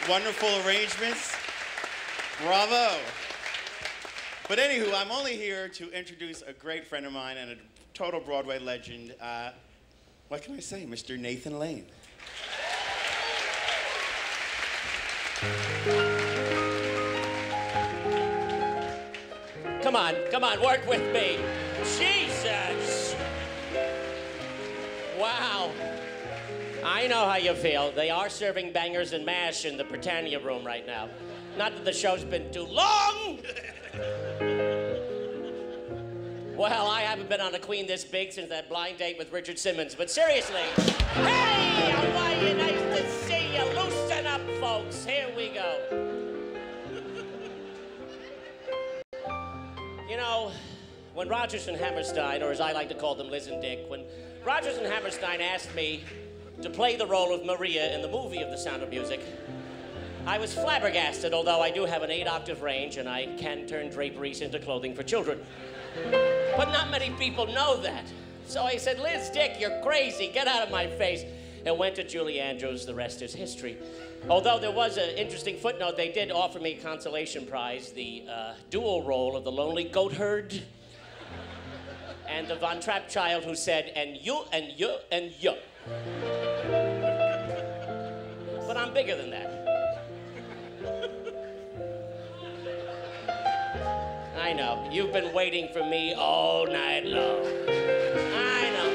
Wonderful arrangements. Bravo. But anywho, I'm only here to introduce a great friend of mine and a total Broadway legend. What can I say? Mr. Nathan Lane. Come on, work with me. Jesus! Wow. I know how you feel. They are serving bangers and mash in the Britannia room right now. Not that the show's been too long. Well, I haven't been on a queen this big since that blind date with Richard Simmons, but seriously. Hey, Hawaii, nice to see you. Loosen up, folks. Here we go. You know, when Rodgers and Hammerstein, or as I like to call them, Liz and Dick, when Rodgers and Hammerstein asked me to play the role of Maria in the movie of The Sound of Music, I was flabbergasted, although I do have an 8-octave range and I can turn draperies into clothing for children. But not many people know that. So I said, Liz, Dick, you're crazy. Get out of my face. And went to Julie Andrews. The rest is history. Although there was an interesting footnote, they did offer me a consolation prize, the dual role of the lonely goat herd and the Von Trapp child who said, and you, and you, and you. But I'm bigger than that. I know. You've been waiting for me all night long. I know.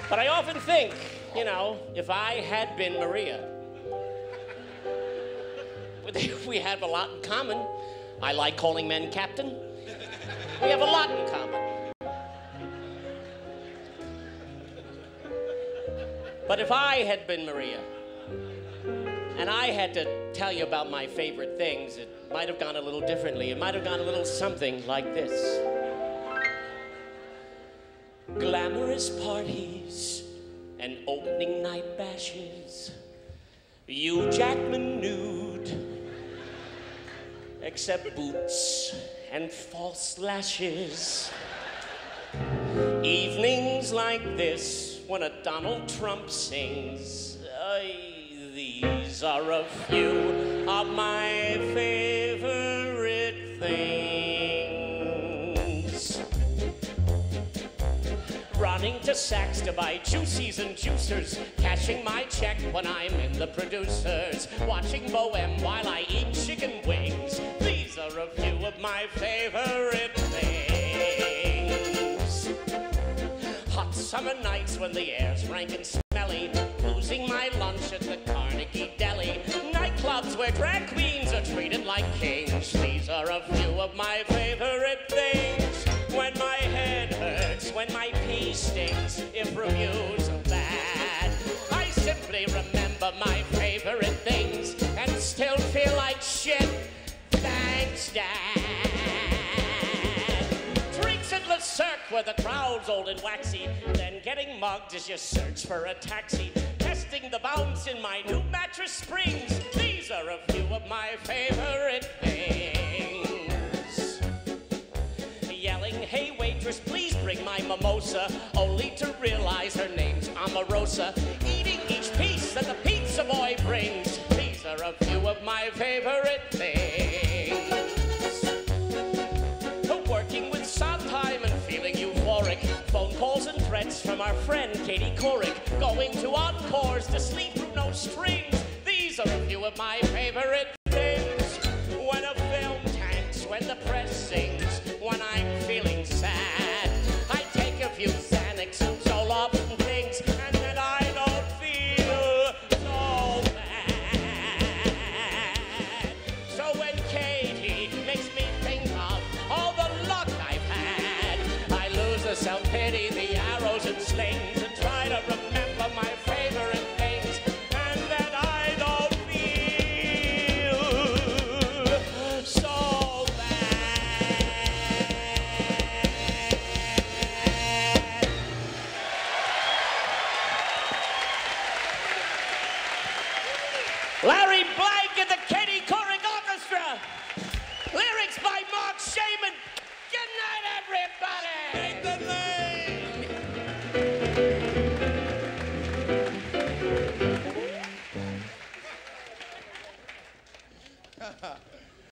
But I often think, you know, if I had been Maria, we have a lot in common. I like calling men captain. We have a lot in common. But if I had been Maria, and I had to tell you about my favorite things, it might have gone a little differently. It might have gone a little something like this. Glamorous parties and opening night bashes. Hugh Jackman nude, except boots and false lashes. Evenings like this when a Donald Trump sings. These are a few of my favorite things. Running to Saks to buy juicies and juicers, cashing my check when I'm in the producers, watching Bohem while I eat chicken wings. These are a few of my favorite things. Hot summer nights when the air's rank and smelly, losing my lunch at the Carnegie Deli. Nightclubs where drag queens are treated like kings. These are a few of my favorite things. When my head hurts, when my pee stings, if reviews are bad, I simply remember my favorite things and still feel like shit. Thanks, Dad. Drinks at Le Cirque where the crowd's old and waxy, then getting mugged as you search for a taxi. Testing the bounce in my new mattress springs. These are a few of my favorite things. Yelling, hey waitress, please bring my mimosa, only to realize her name's Omarosa. Eating each piece that the pizza boy brings. These are a few of my favorite things. Working with Sondheim and feeling euphoric. Phone calls and threats from our friend Katie Couric. Going to encores to sleep through no strings. These are a few of my favorite things. When a film tanks, when the press sings, when I'm feeling sad, I take a few Xanax and Zoloft and things, and then I don't feel so bad. So when Katie makes me think of all the luck I've had, I lose the self-pity, the arrows and slings, and try to remember my favorite things, and then I don't feel so bad. Larry Blank and the Katie Couric Orchestra. Lyrics by Marc Shaiman. Good night, everybody. Nathan Lane.